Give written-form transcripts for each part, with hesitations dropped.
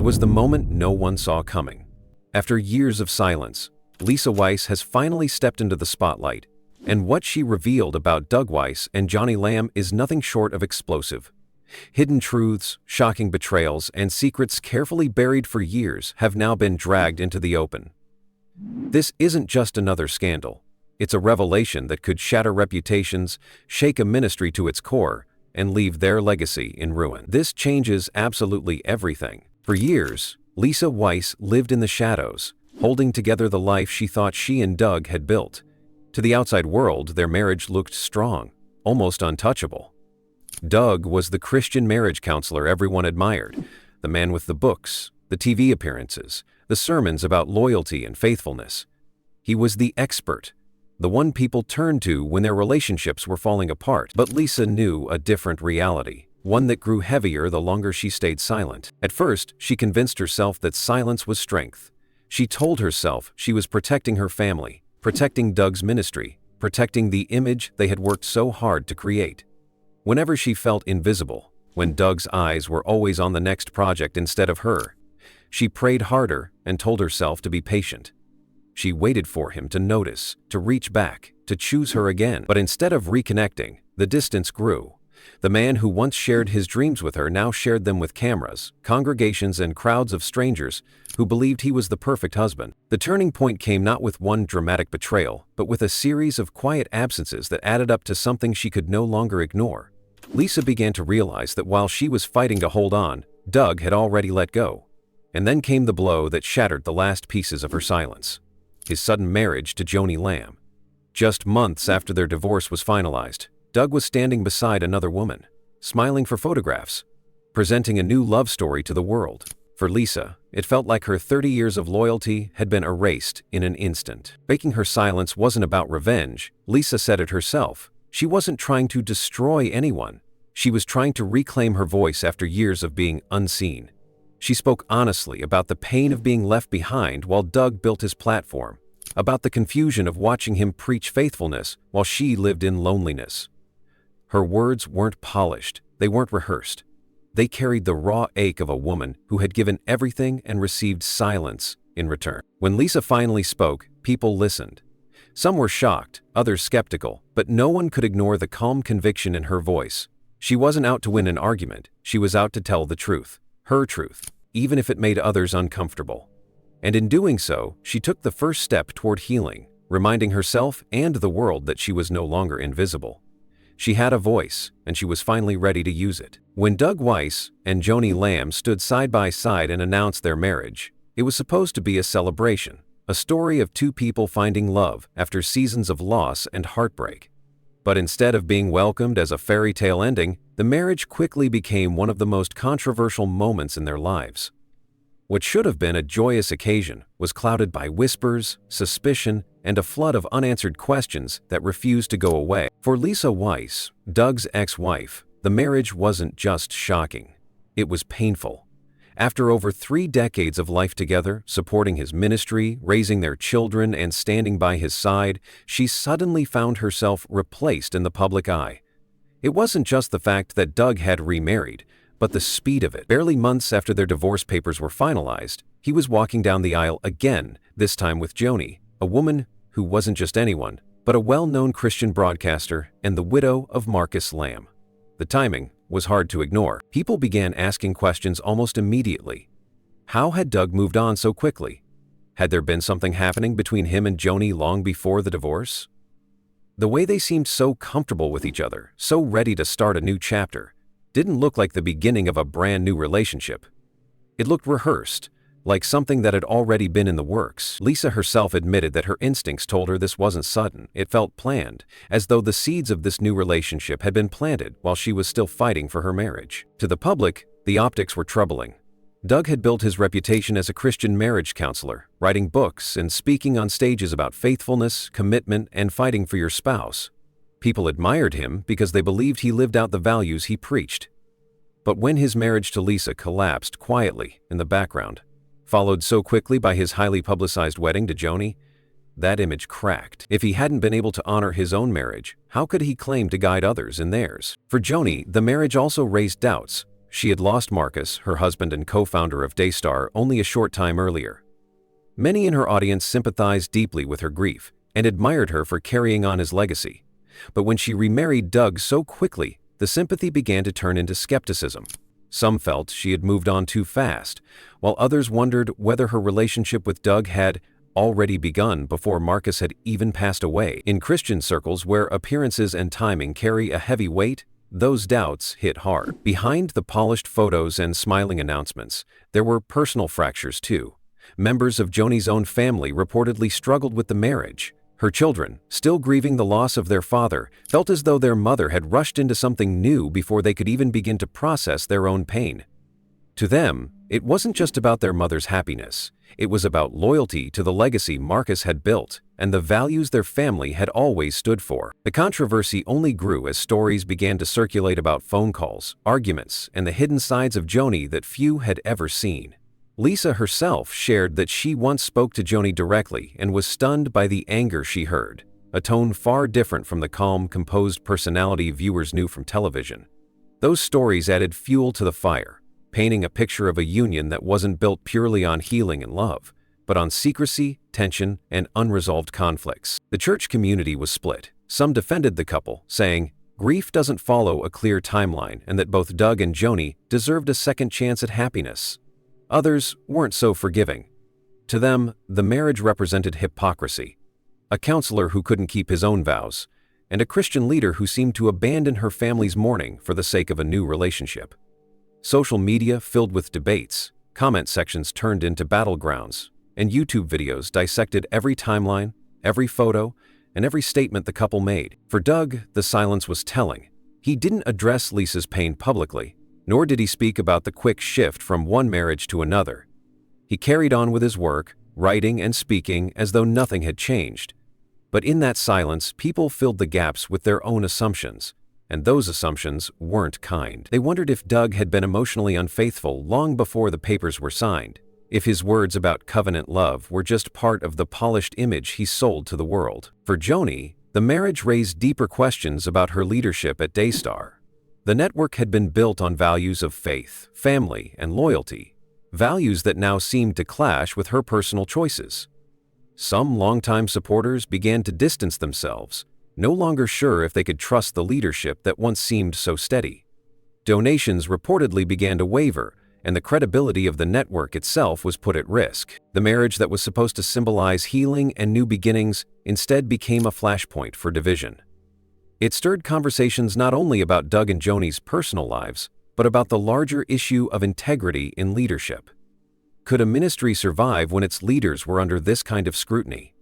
was the moment no one saw coming. After years of silence, Lisa Weiss has finally stepped into the spotlight, and what she revealed about Doug Weiss and Joni Lamb is nothing short of explosive. Hidden truths, shocking betrayals, and secrets carefully buried for years have now been dragged into the open. This isn't just another scandal. It's a revelation that could shatter reputations, shake a ministry to its core, and leave their legacy in ruin. This changes absolutely everything. For years, Lisa Weiss lived in the shadows, holding together the life she thought she and Doug had built. To the outside world, their marriage looked strong, almost untouchable. Doug was the Christian marriage counselor everyone admired, the man with the books, the TV appearances, the sermons about loyalty and faithfulness. He was the expert, the one people turned to when their relationships were falling apart. But Lisa knew a different reality, one that grew heavier the longer she stayed silent. At first, she convinced herself that silence was strength. She told herself she was protecting her family, protecting Doug's ministry, protecting the image they had worked so hard to create. Whenever she felt invisible, when Doug's eyes were always on the next project instead of her, she prayed harder and told herself to be patient. She waited for him to notice, to reach back, to choose her again. But instead of reconnecting, the distance grew. The man who once shared his dreams with her now shared them with cameras, congregations, and crowds of strangers who believed he was the perfect husband. The turning point came not with one dramatic betrayal, but with a series of quiet absences that added up to something she could no longer ignore. Lisa began to realize that while she was fighting to hold on, Doug had already let go. And then came the blow that shattered the last pieces of her silence: his sudden marriage to Joni Lamb. Just months after their divorce was finalized, Doug was standing beside another woman, smiling for photographs, presenting a new love story to the world. For Lisa, it felt like her 30 years of loyalty had been erased in an instant. Breaking her silence wasn't about revenge. Lisa said it herself. She wasn't trying to destroy anyone. She was trying to reclaim her voice after years of being unseen. She spoke honestly about the pain of being left behind while Doug built his platform, about the confusion of watching him preach faithfulness while she lived in loneliness. Her words weren't polished, they weren't rehearsed. They carried the raw ache of a woman who had given everything and received silence in return. When Lisa finally spoke, people listened. Some were shocked, others skeptical, but no one could ignore the calm conviction in her voice. She wasn't out to win an argument, she was out to tell the truth. Her truth, even if it made others uncomfortable. And in doing so, she took the first step toward healing, reminding herself and the world that she was no longer invisible. She had a voice, and she was finally ready to use it. When Doug Weiss and Joni Lamb stood side by side and announced their marriage, it was supposed to be a celebration, a story of two people finding love after seasons of loss and heartbreak. But instead of being welcomed as a fairy tale ending, the marriage quickly became one of the most controversial moments in their lives. What should have been a joyous occasion was clouded by whispers, suspicion, and a flood of unanswered questions that refused to go away. For Lisa Weiss, Doug's ex-wife, the marriage wasn't just shocking. It was painful. After over 3 decades of life together, supporting his ministry, raising their children, and standing by his side, she suddenly found herself replaced in the public eye. It wasn't just the fact that Doug had remarried, but the speed of it. Barely months after their divorce papers were finalized, he was walking down the aisle again, this time with Joni, a woman who wasn't just anyone, but a well-known Christian broadcaster and the widow of Marcus Lamb. The timing was hard to ignore. People began asking questions almost immediately. How had Doug moved on so quickly? Had there been something happening between him and Joni long before the divorce? The way they seemed so comfortable with each other, so ready to start a new chapter, didn't look like the beginning of a brand new relationship. It looked rehearsed, like something that had already been in the works. Lisa herself admitted that her instincts told her this wasn't sudden. It felt planned, as though the seeds of this new relationship had been planted while she was still fighting for her marriage. To the public, the optics were troubling. Doug had built his reputation as a Christian marriage counselor, writing books and speaking on stages about faithfulness, commitment, and fighting for your spouse. People admired him because they believed he lived out the values he preached. But when his marriage to Lisa collapsed quietly in the background, followed so quickly by his highly publicized wedding to Joni, that image cracked. If he hadn't been able to honor his own marriage, how could he claim to guide others in theirs? For Joni, the marriage also raised doubts. She had lost Marcus, her husband and co-founder of Daystar, only a short time earlier. Many in her audience sympathized deeply with her grief and admired her for carrying on his legacy. But when she remarried Doug so quickly, the sympathy began to turn into skepticism. Some felt she had moved on too fast, while others wondered whether her relationship with Doug had already begun before Marcus had even passed away. In Christian circles where appearances and timing carry a heavy weight, those doubts hit hard. Behind the polished photos and smiling announcements, there were personal fractures too. Members of Joni's own family reportedly struggled with the marriage. Her children, still grieving the loss of their father, felt as though their mother had rushed into something new before they could even begin to process their own pain. To them, it wasn't just about their mother's happiness. It was about loyalty to the legacy Marcus had built and the values their family had always stood for. The controversy only grew as stories began to circulate about phone calls, arguments, and the hidden sides of Joni that few had ever seen. Lisa herself shared that she once spoke to Joni directly and was stunned by the anger she heard, a tone far different from the calm, composed personality viewers knew from television. Those stories added fuel to the fire, painting a picture of a union that wasn't built purely on healing and love, but on secrecy, tension, and unresolved conflicts. The church community was split. Some defended the couple, saying, grief doesn't follow a clear timeline and that both Doug and Joni deserved a second chance at happiness. Others weren't so forgiving. To them, the marriage represented hypocrisy, a counselor who couldn't keep his own vows, and a Christian leader who seemed to abandon her family's mourning for the sake of a new relationship. Social media filled with debates, comment sections turned into battlegrounds, and YouTube videos dissected every timeline, every photo, and every statement the couple made. For Doug, the silence was telling. He didn't address Lisa's pain publicly, nor did he speak about the quick shift from one marriage to another. He carried on with his work, writing and speaking as though nothing had changed. But in that silence, people filled the gaps with their own assumptions, and those assumptions weren't kind. They wondered if Doug had been emotionally unfaithful long before the papers were signed, if his words about covenant love were just part of the polished image he sold to the world. For Joni, the marriage raised deeper questions about her leadership at Daystar. The network had been built on values of faith, family, and loyalty, values that now seemed to clash with her personal choices. Some longtime supporters began to distance themselves, no longer sure if they could trust the leadership that once seemed so steady. Donations reportedly began to waver, and the credibility of the network itself was put at risk. The marriage that was supposed to symbolize healing and new beginnings instead became a flashpoint for division. It stirred conversations not only about Doug and Joni's personal lives, but about the larger issue of integrity in leadership. Could a ministry survive when its leaders were under this kind of scrutiny?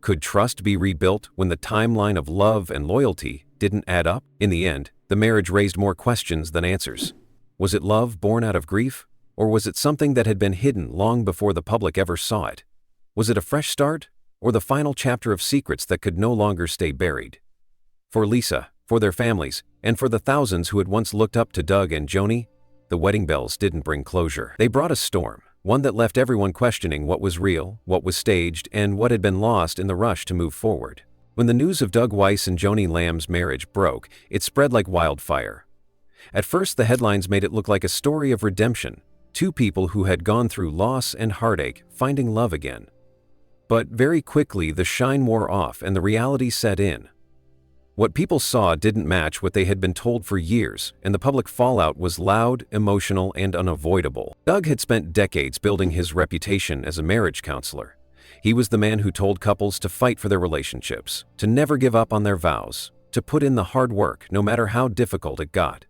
Could trust be rebuilt when the timeline of love and loyalty didn't add up? In the end, the marriage raised more questions than answers. Was it love born out of grief, or was it something that had been hidden long before the public ever saw it? Was it a fresh start, or the final chapter of secrets that could no longer stay buried? For Lisa, for their families, and for the thousands who had once looked up to Doug and Joni, the wedding bells didn't bring closure. They brought a storm, one that left everyone questioning what was real, what was staged, and what had been lost in the rush to move forward. When the news of Doug Weiss and Joni Lamb's marriage broke, it spread like wildfire. At first, the headlines made it look like a story of redemption, two people who had gone through loss and heartache finding love again. But very quickly, the shine wore off and the reality set in. What people saw didn't match what they had been told for years, and the public fallout was loud, emotional, and unavoidable. Doug had spent decades building his reputation as a marriage counselor. He was the man who told couples to fight for their relationships, to never give up on their vows, to put in the hard work no matter how difficult it got.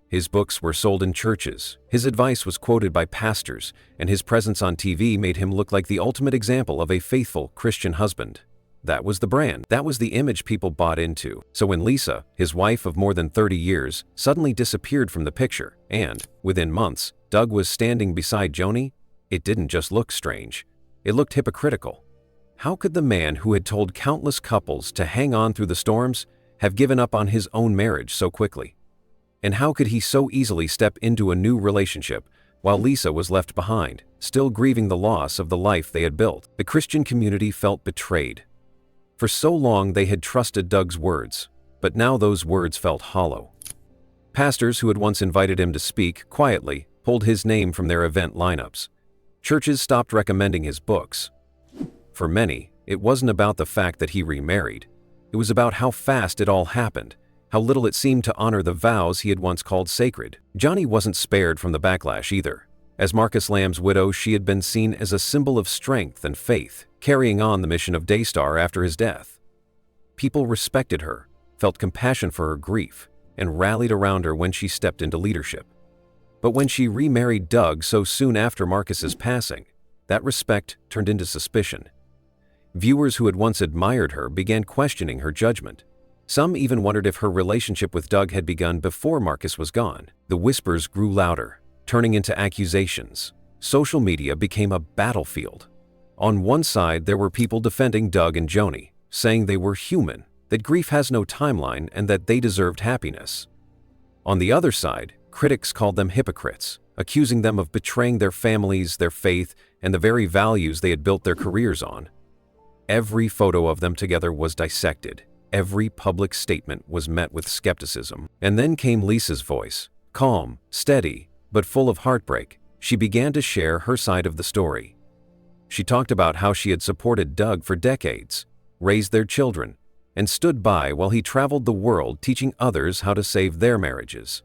His books were sold in churches, his advice was quoted by pastors, and his presence on TV made him look like the ultimate example of a faithful Christian husband. That was the brand. That was the image people bought into. So when Lisa, his wife of more than 30 years, suddenly disappeared from the picture, and, within months, Doug was standing beside Joni, it didn't just look strange. It looked hypocritical. How could the man who had told countless couples to hang on through the storms have given up on his own marriage so quickly? And how could he so easily step into a new relationship while Lisa was left behind, still grieving the loss of the life they had built? The Christian community felt betrayed. For so long they had trusted Doug's words, but now those words felt hollow. Pastors who had once invited him to speak quietly pulled his name from their event lineups. Churches stopped recommending his books. For many, it wasn't about the fact that he remarried. It was about how fast it all happened, how little it seemed to honor the vows he had once called sacred. Joni wasn't spared from the backlash either. As Marcus Lamb's widow, she had been seen as a symbol of strength and faith, carrying on the mission of Daystar after his death. People respected her, felt compassion for her grief, and rallied around her when she stepped into leadership. But when she remarried Doug so soon after Marcus's passing, that respect turned into suspicion. Viewers who had once admired her began questioning her judgment. Some even wondered if her relationship with Doug had begun before Marcus was gone. The whispers grew louder, turning into accusations. Social media became a battlefield. On one side, there were people defending Doug and Joni, saying they were human, that grief has no timeline, and that they deserved happiness. On the other side, critics called them hypocrites, accusing them of betraying their families, their faith, and the very values they had built their careers on. Every photo of them together was dissected. Every public statement was met with skepticism. And then came Lisa's voice, calm, steady, but full of heartbreak. She began to share her side of the story. She talked about how she had supported Doug for decades, raised their children, and stood by while he traveled the world teaching others how to save their marriages.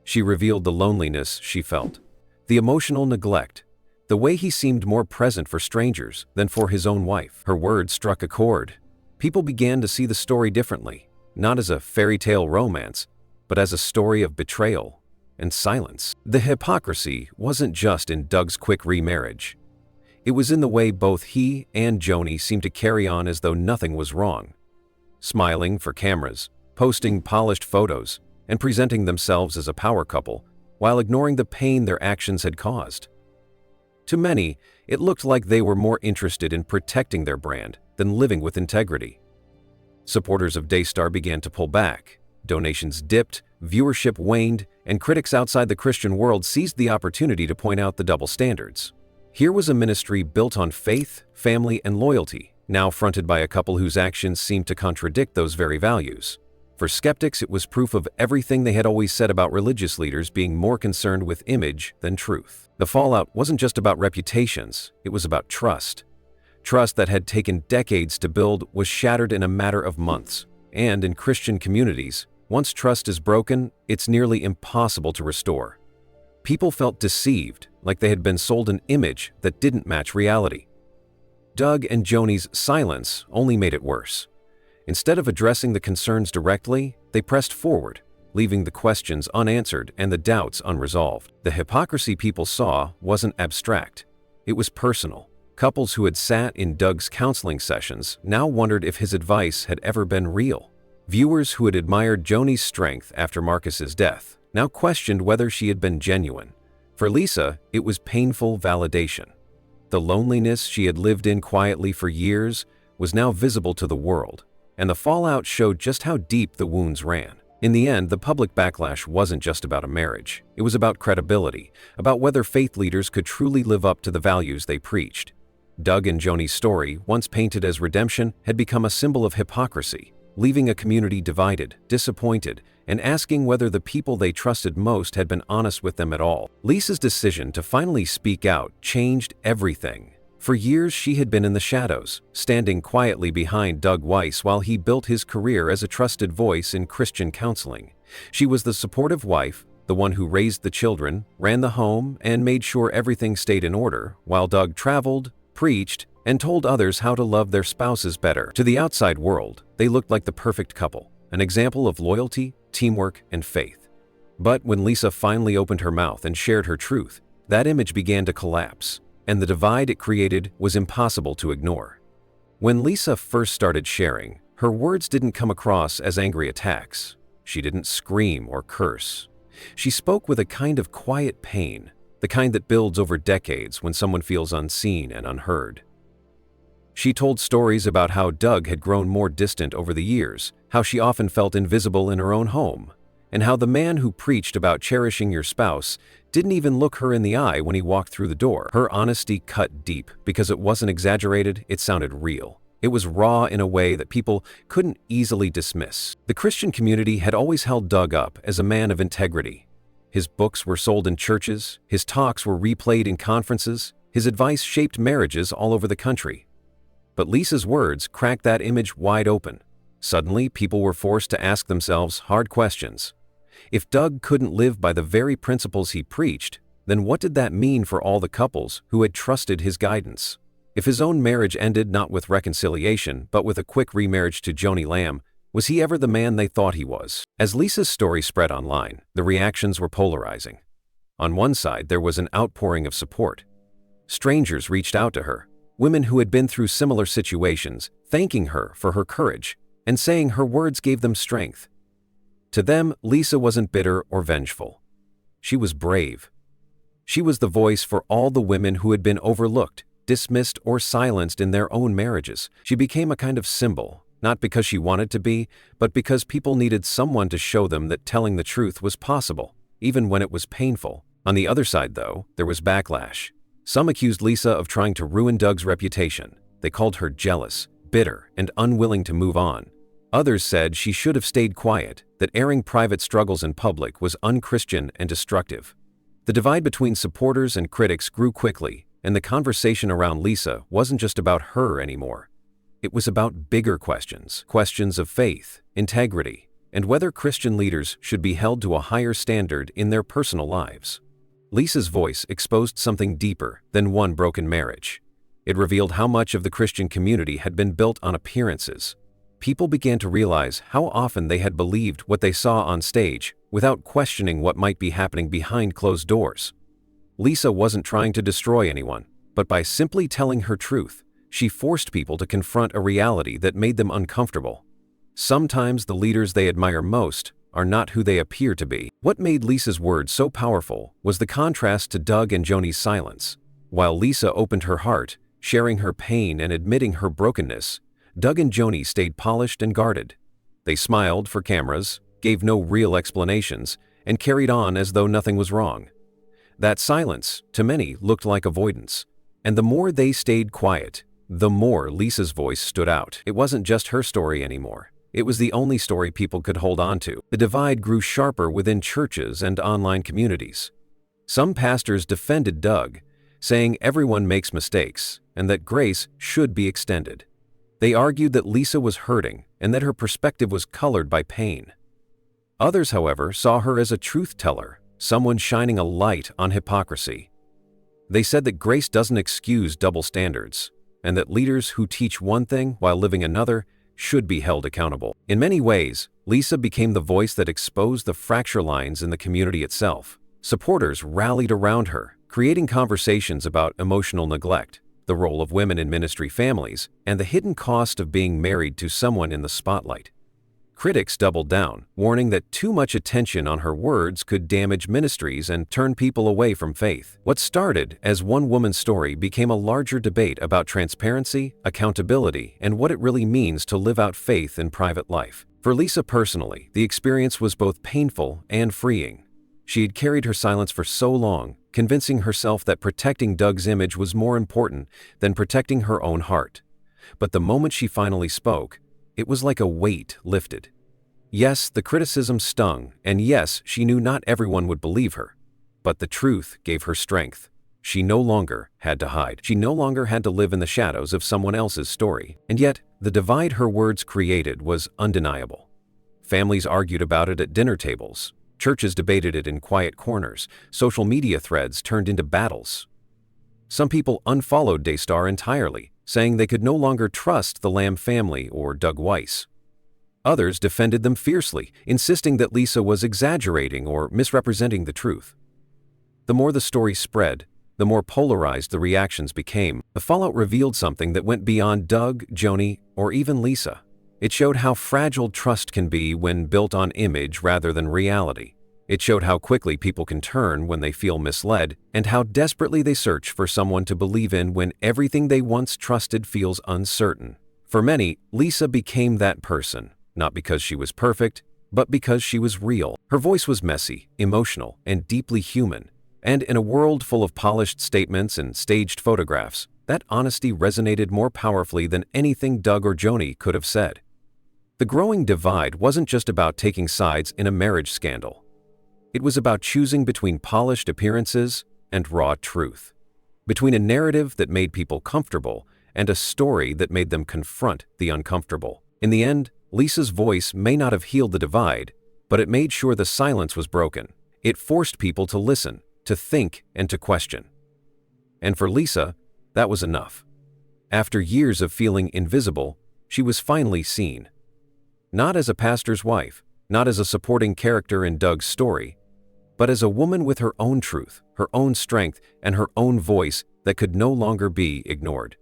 She revealed the loneliness she felt, the emotional neglect, the way he seemed more present for strangers than for his own wife. Her words struck a chord. People began to see the story differently, not as a fairy tale romance, but as a story of betrayal and silence. The hypocrisy wasn't just in Doug's quick remarriage. It was in the way both he and Joni seemed to carry on as though nothing was wrong, smiling for cameras, posting polished photos, and presenting themselves as a power couple, while ignoring the pain their actions had caused. To many, it looked like they were more interested in protecting their brand than living with integrity. Supporters of Daystar began to pull back, donations dipped, viewership waned, and critics outside the Christian world seized the opportunity to point out the double standards. Here was a ministry built on faith, family, and loyalty, now fronted by a couple whose actions seemed to contradict those very values. For skeptics, it was proof of everything they had always said about religious leaders being more concerned with image than truth. The fallout wasn't just about reputations, it was about trust. Trust that had taken decades to build was shattered in a matter of months. And in Christian communities, once trust is broken, it's nearly impossible to restore. People felt deceived, like they had been sold an image that didn't match reality. Doug and Joni's silence only made it worse. Instead of addressing the concerns directly, they pressed forward, leaving the questions unanswered and the doubts unresolved. The hypocrisy people saw wasn't abstract. It was personal. Couples who had sat in Doug's counseling sessions now wondered if his advice had ever been real. Viewers who had admired Joni's strength after Marcus's death now questioned whether she had been genuine. For Lisa, it was painful validation. The loneliness she had lived in quietly for years was now visible to the world, and the fallout showed just how deep the wounds ran. In the end, the public backlash wasn't just about a marriage. It was about credibility, about whether faith leaders could truly live up to the values they preached. Doug and Joni's story, once painted as redemption, had become a symbol of hypocrisy, leaving a community divided, disappointed, and asking whether the people they trusted most had been honest with them at all. Lisa's decision to finally speak out changed everything. For years, she had been in the shadows, standing quietly behind Doug Weiss while he built his career as a trusted voice in Christian counseling. She was the supportive wife, the one who raised the children, ran the home, and made sure everything stayed in order, while Doug traveled, preached, and told others how to love their spouses better. To the outside world, they looked like the perfect couple, an example of loyalty, teamwork, and faith. But when Lisa finally opened her mouth and shared her truth, that image began to collapse, and the divide it created was impossible to ignore. When Lisa first started sharing, her words didn't come across as angry attacks. She didn't scream or curse. She spoke with a kind of quiet pain, the kind that builds over decades when someone feels unseen and unheard. She told stories about how Doug had grown more distant over the years, how she often felt invisible in her own home, and how the man who preached about cherishing your spouse didn't even look her in the eye when he walked through the door. Her honesty cut deep because it wasn't exaggerated, it sounded real. It was raw in a way that people couldn't easily dismiss. The Christian community had always held Doug up as a man of integrity. His books were sold in churches, his talks were replayed in conferences, his advice shaped marriages all over the country. But Lisa's words cracked that image wide open. Suddenly, people were forced to ask themselves hard questions. If Doug couldn't live by the very principles he preached, then what did that mean for all the couples who had trusted his guidance? If his own marriage ended not with reconciliation but with a quick remarriage to Joni Lamb, was he ever the man they thought he was? As Lisa's story spread online, the reactions were polarizing. On one side, there was an outpouring of support. Strangers reached out to her, women who had been through similar situations, thanking her for her courage and saying her words gave them strength. To them, Lisa wasn't bitter or vengeful. She was brave. She was the voice for all the women who had been overlooked, dismissed, or silenced in their own marriages. She became a kind of symbol, not because she wanted to be, but because people needed someone to show them that telling the truth was possible, even when it was painful. On the other side, though, there was backlash. Some accused Lisa of trying to ruin Doug's reputation. They called her jealous, bitter, and unwilling to move on. Others said she should have stayed quiet, that airing private struggles in public was unchristian and destructive. The divide between supporters and critics grew quickly, and the conversation around Lisa wasn't just about her anymore. It was about bigger questions of faith, integrity, and whether Christian leaders should be held to a higher standard in their personal lives. Lisa's voice exposed something deeper than one broken marriage. It revealed how much of the Christian community had been built on appearances. People began to realize how often they had believed what they saw on stage without questioning what might be happening behind closed doors. Lisa wasn't trying to destroy anyone, but by simply telling her truth, she forced people to confront a reality that made them uncomfortable. Sometimes the leaders they admire most are not who they appear to be. What made Lisa's words so powerful was the contrast to Doug and Joni's silence. While Lisa opened her heart, sharing her pain and admitting her brokenness, Doug and Joni stayed polished and guarded. They smiled for cameras, gave no real explanations, and carried on as though nothing was wrong. That silence, to many, looked like avoidance. And the more they stayed quiet, the more Lisa's voice stood out. It wasn't just her story anymore. It was the only story people could hold on to. The divide grew sharper within churches and online communities. Some pastors defended Doug, saying everyone makes mistakes and that grace should be extended. They argued that Lisa was hurting and that her perspective was colored by pain. Others, however, saw her as a truth teller, someone shining a light on hypocrisy. They said that grace doesn't excuse double standards, and that leaders who teach one thing while living another should be held accountable. In many ways, Lisa became the voice that exposed the fracture lines in the community itself. Supporters rallied around her, creating conversations about emotional neglect, the role of women in ministry families, and the hidden cost of being married to someone in the spotlight. Critics doubled down, warning that too much attention on her words could damage ministries and turn people away from faith. What started as one woman's story became a larger debate about transparency, accountability, and what it really means to live out faith in private life. For Lisa personally, the experience was both painful and freeing. She had carried her silence for so long, convincing herself that protecting Doug's image was more important than protecting her own heart. But the moment she finally spoke, it was like a weight lifted. Yes, the criticism stung, and yes, she knew not everyone would believe her. But the truth gave her strength. She no longer had to hide. She no longer had to live in the shadows of someone else's story. And yet, the divide her words created was undeniable. Families argued about it at dinner tables. Churches debated it in quiet corners. Social media threads turned into battles. Some people unfollowed Daystar entirely, saying they could no longer trust the Lamb family or Doug Weiss. Others defended them fiercely, insisting that Lisa was exaggerating or misrepresenting the truth. The more the story spread, the more polarized the reactions became. The fallout revealed something that went beyond Doug, Joni, or even Lisa. It showed how fragile trust can be when built on image rather than reality. It showed how quickly people can turn when they feel misled, and how desperately they search for someone to believe in when everything they once trusted feels uncertain. For many, Lisa became that person, not because she was perfect, but because she was real. Her voice was messy, emotional, and deeply human, and in a world full of polished statements and staged photographs, That honesty resonated more powerfully than anything Doug or Joni could have said. The growing divide wasn't just about taking sides in a marriage scandal. It was about choosing between polished appearances and raw truth, between a narrative that made people comfortable and a story that made them confront the uncomfortable. In the end, Lisa's voice may not have healed the divide, but it made sure the silence was broken. It forced people to listen, to think, and to question. And for Lisa, that was enough. After years of feeling invisible, she was finally seen. Not as a pastor's wife, not as a supporting character in Doug's story, but as a woman with her own truth, her own strength, and her own voice that could no longer be ignored.